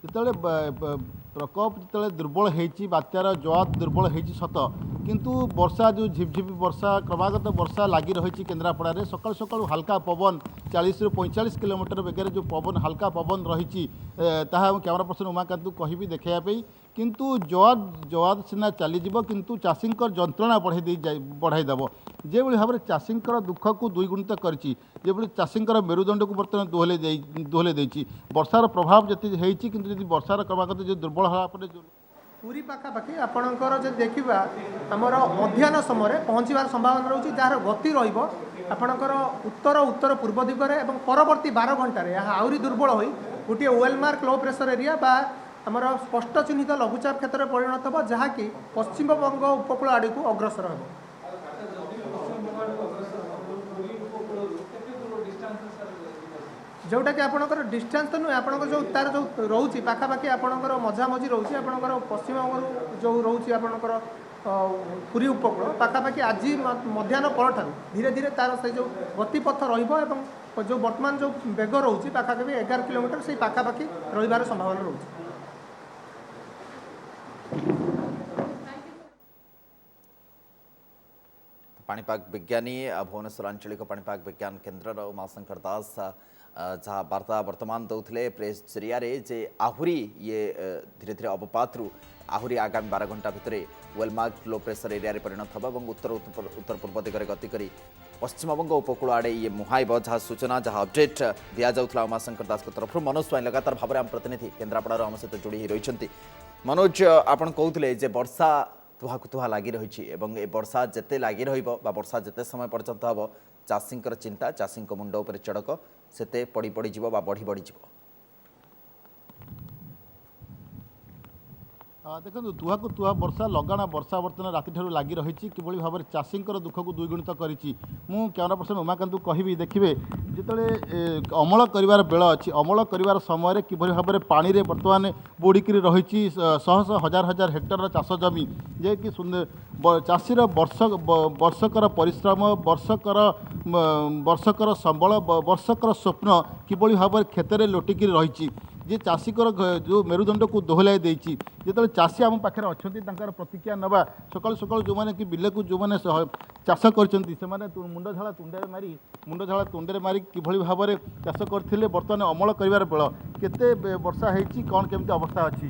जिते प्रकोप जिते दुर्बल होती बात्यार जवाब दुर्बल होती सत किंतु वर्षा जो झिपझिप वर्षा क्रमागत वर्षा लगी रही केन्द्रापड़ा सकाल सकाल हल्का पवन 40 ରୁ 45 किलोमीटर बेगर जो पवन हल्का पवन रही कैमरा पर्सन उमाकांत को कहि देखापी किंतु जवाद सीना चलीज किंतु चाषी जंत्रणा बढ़ाईदेव जो भाव में चाषी दुख को द्विगुणित करी चाषी मेरुदंड को बर्तमान दोहले देती वर्षार प्रभाव जी होती कि वर्षार क्रमागत जो दुर्बल होगा पूरी पाखापाखि आपणकर जो देखा आमर मध्याह्न समय पहुँचार संभावना रही जार गति आपणकर उत्तर उत्तर पूर्व दिगरे और परवर्ती 12 घंटे आहरी दुर्बल हो गोटे वेलमार्क लो प्रेशर एरिया बा आमर स्पष्ट चिन्हित लघुचाप क्षेत्र में परिणत हो जहाँकि पश्चिमबंग उपकूल आड़ को अग्रसर हो जोटा कि आपणकर डिस्टेंस तो नुहे आपणकर जो तार जो रोचे पाखापाखि आपणकर मझामझी रोचे आपणकर पश्चिमबंग जो रोचे आपणकर पुरी उपकूल पाखापाखि आज मध्याह्न पर धीरे धीरे तार से जो गतिपथ रही जो वर्तमान जो बेग रोचे पाखापाखि 11 किलोमीटर से पाखापाखि रही संभावना रोचे। पाणीपाग विज्ञानी भुवनेश्वर आंचलिक पाणीपाग विज्ञान केन्द्र उमाशंकर दास जहाँ वार्ता वर्तमान दौले प्रेस जरिया जे आहरी ये धीरे धीरे अवपात आहरी आगामी 12 घंटा भितर वेलमार्क लो प्रेशर एरिया परिणत होगा और उत्तर पूर्व दिगरे गति करी पश्चिमबंग उपकूल आड़े ये मुहाइब जहाँ सूचना जहाँ अपडेट दि जाऊला उमाशंकर दास तरफ मनोज स्वाई लगातार भाव में आम प्रतिनिधि केन्द्रापड़ा आम सहित जोड़ी रही मनोज आपन कहते जे वर्षा तुहाकु तुहा लगी रही ए वर्षा जिते लगी वर्षा जिते समय पर्यंत हम चाषी चिंता चाषी मुंड उपर चढ़क सेते पड़ी पड़ी जीव बा बढ़ी बढ़ी जीव देखो तुहाकु तुहा वर्षा लगाण वर्षा बर्तमान राति ठार लगी रही कि भाव में चाषी दुख को द्विगुणित करी कैमरा पर्सन उमाकांत को कहि देखिए जिते अमल कर बेल अच्छी अमल कर समय कि भाव में पानी रे बर्तमान बुड़िक रही शह शह हजार हजार हेक्टर चाष जमी जे कि चाषीर वर्षकर परिश्रम वर्षकर संबल वर्षकर स्वप्न कि भाव में क्षेत्र में लोटिक रही जे चाषी जो मेरुदंड को दोहलाई देती जो चाषी आम पाखे अच्छा प्रतिक्रिया नवा सकाल सकाल जो मैंने कि बिल को जो मैंने चाष कर मुंड झाड़ा तुंडे मारी किभली भाव में चाष करते बर्तमान अमल कर बेल केते वर्षा होती कौन केमती अवस्था अच्छी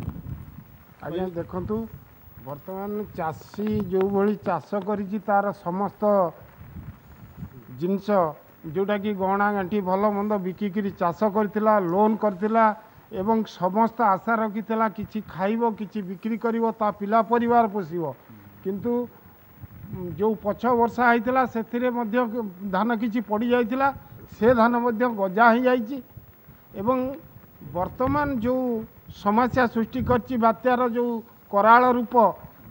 आज्ञा देखु बर्तमान चाषी जो भली चाष कर समस्त जिनस जोटा कि गहना गांठी भल मंद बिकिकी चाष करथिला लोन करथिला एवं समस्त आशा रखी किसी खाइब किसी बिक्री करिवो ता पिला परिवार पोषिब किंतु जो पछ वर्षा होता से धान किसी पड़ जाइथिला से धान गजा हो जाइछि एवं वर्तमान जो समस्या सृष्टि करछि बात्यार जो कराल रूप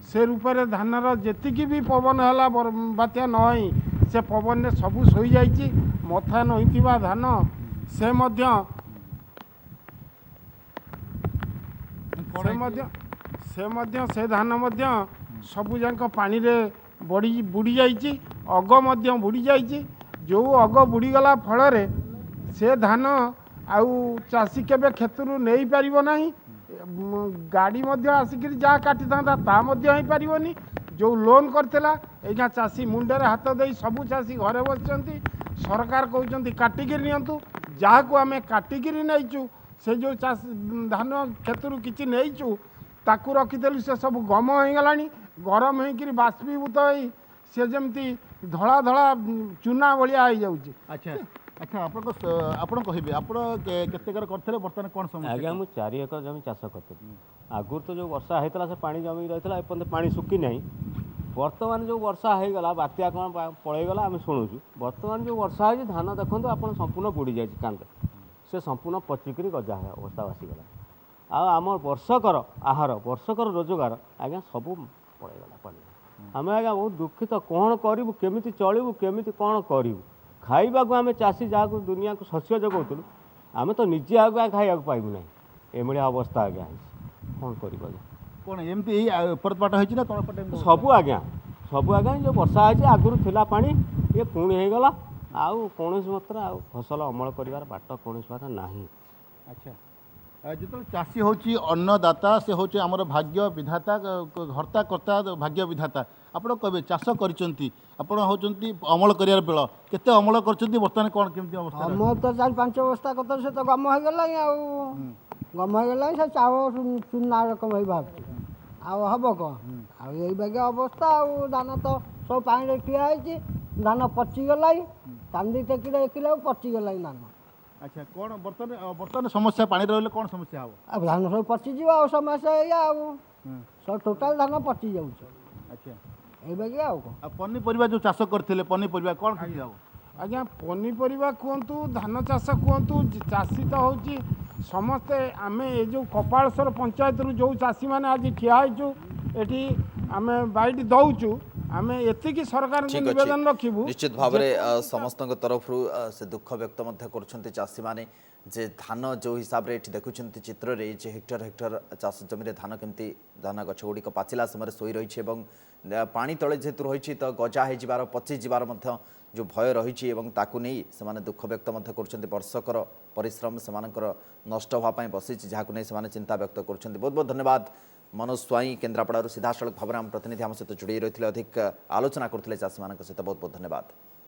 से रूप में धानर जेतिकी भी पवन है बात्या नई से पवन ने सबू सोई जाइछि मथा नहींथिबा धान से धान सबू जाक पानी रे बुड़ी जाइछि अग बुड़ी जाइछि जो अग बुड़ीगला फल से धान आउ चाषी केबे क्षेत्रु नहीं पारिबो नहीं गाड़ी आसिक जहाँ काटी था हो पारनी जो लोन करथिला एजा चाषी मुंडे हाथ दे सबू चाषी घरे बसचंती सरकार कहउचंती काटिकी नियंतु जहाँ को आम काटिकी नहींचु से जो धान क्षेत्र किसी नहींचु ताकू रखीदेलु से सब गम हो गलानी गरम होकर बाष्पीभूत हो सी जमी धला धला चूना भाया हो जाऊँगी। अच्छा अच्छा आपड़ कहे आप करते बर्तमान कौन समस्या आज्ञा मुझे 4 एकर जमी चाष करी आगुरी तो जो वर्षा होता से पानी जमी रही एपर्त पानी सुखी ना बर्तमान जो वर्षा हो गला बात्या कौन पलैगला आम शुणुचु बर्तमान जो वर्षा हो धान देखो आप संपूर्ण बुड़ी जाए कांद से संपूर्ण पचिक गजा अवस्था आसीगला आम वर्षकर आहार वर्षकर रोजगार आज्ञा सबू पलैगला पानी आम आज्ञा बहुत दुखित कौन करूँ केमी चलू केमी कौन करूँ खाइबा को आम चाषी जहाँ दुनिया को शस्य जगाऊलु आम तो निजे आगे खाइबा पाइबू ना एभली अवस्था आज्ञा कौन कर कौन एमती उपरपाट होना तलपाट सबू आज्ञा जो वर्षा होती आगुरी थिला पानी ये पुणी हो गला आउ कौन मात्र आउ फसल अमल कर बाट कौन बात ना। अच्छा ଯେତେବେଳେ ଚାଷୀ ହେଉଛି ଅନ୍ନଦାତା ସେ ହେଉଛି ଆମର ଭାଗ୍ୟ ବିଧାତା ହର୍ତ୍ତା କର୍ତ୍ତା ଭାଗ୍ୟ ବିଧାତା ଆପଣ କହିବେ ଚାଷ କରିଛନ୍ତି ଆପଣ ହେଉଛନ୍ତି ଅମଳ କରିବାର ବେଳ କେତେ ଅମଳ କରିଛନ୍ତି ବର୍ତ୍ତମାନ କ'ଣ କେମିତି ଅବସ୍ଥା ଆମର ତ 4-5 ବସ୍ତା କଥା ସେ ତ ଗମ ହେଇଗଲାଣି ଆଉ ଗମ ହେଇଗଲାଣି ସେ ଚାଉଳ ଚୁନା ରକମ ହେଇ ବାହାରୁଛି ଆଉ ହବ କ'ଣ ଆଉ ଏଇ ବାଗିଆ ଅବସ୍ଥା ଆଉ ଧାନ ତ ସବୁ ପାଣିରେ ଠିଆ ହେଇଛି ଧାନ ପଚିଗଲାଣି କାନ୍ଦି ଟେକି ଦେଖିଲେ ଆଉ ପଚିଗଲାଣି ଧାନ ଆଚ୍ଛା କ'ଣ ବର୍ତ୍ତମାନ ସମସ୍ୟା ପାଣିରେ ରହିଲେ କ'ଣ ସମସ୍ୟା ହେବ ଆଉ ଧାନ ସବୁ ପଚିଯିବ ଆଉ ସମସ୍ୟା ଏଇଆ ଆଉ ସବୁ ଟୋଟାଲ ଧାନ ପଚି ଯାଉଛି ଆଚ୍ଛା ଏଇ ବାଗିଆ ଆଉ କ'ଣ ଆଉ ପନିପରିବା ଯେଉଁ ଚାଷ କରିଥିଲେ ପନିପରିବା କ'ଣ କିଛି ହେବ ଆଜ୍ଞା ପନିପରିବା କୁହନ୍ତୁ ଧାନ ଚାଷ କୁହନ୍ତୁ ଚାଷୀ ତ ହେଉଛି ସମସ୍ତେ ଆମେ ଏ ଯେଉଁ କପାଳେଶ୍ୱର ପଞ୍ଚାୟତରୁ ଯେଉଁ ଚାଷୀମାନେ ଆଜି ଠିଆ ହେଇଛୁ ଏଠି ଆମେ ବାଇଟ୍ ଦେଉଛୁ ଆମେ ଏତିକି ସରକାରଙ୍କୁ ଠିକ୍ ନିବେଦନ ଅଛି ରଖିବୁ ନିଶ୍ଚିତ ଭାବରେ ସମସ୍ତଙ୍କ ତରଫରୁ ସେ ଦୁଃଖ ବ୍ୟକ୍ତ ମଧ୍ୟ କରୁଛନ୍ତି ଚାଷୀମାନେ ଯେ ଧାନ ଯେଉଁ ହିସାବରେ ଏଠି ଦେଖୁଛନ୍ତି ଚିତ୍ରରେ ଯେ ହେକ୍ଟର ହେକ୍ଟର ଚାଷ ଜମିରେ ଧାନ କେମିତି ଧାନ ଗଛ ଗୁଡ଼ିକ ପାଚିଲା ସମୟରେ ଶୋଇ ରହିଛି ଏବଂ ପାଣି ତଳେ ଯେହେତୁ ରହିଛି ତ ଗଜା ହୋଇଯିବାର ପଚିଯିବାର ମଧ୍ୟ ଯେଉଁ ଭୟ ରହିଛି ଏବଂ ତାକୁ ନେଇ ସେମାନେ ଦୁଃଖ ବ୍ୟକ୍ତ ମଧ୍ୟ କରୁଛନ୍ତି ବର୍ଷକର ପରିଶ୍ରମ ସେମାନଙ୍କର ନଷ୍ଟ ହେବା ପାଇଁ ବସିଛି ଯାହାକୁ ନେଇ ସେମାନେ ଚିନ୍ତା ବ୍ୟକ୍ତ କରୁଛନ୍ତି ବହୁତ ବହୁତ ଧନ୍ୟବାଦ मनोज स्वाई केन्द्रापड़ारू सीधासख भाव में प्रतिनिधि आम सहित जोड़ी रही अधिक आलोचना करते चाषी मान सहित बहुत बहुत धन्यवाद।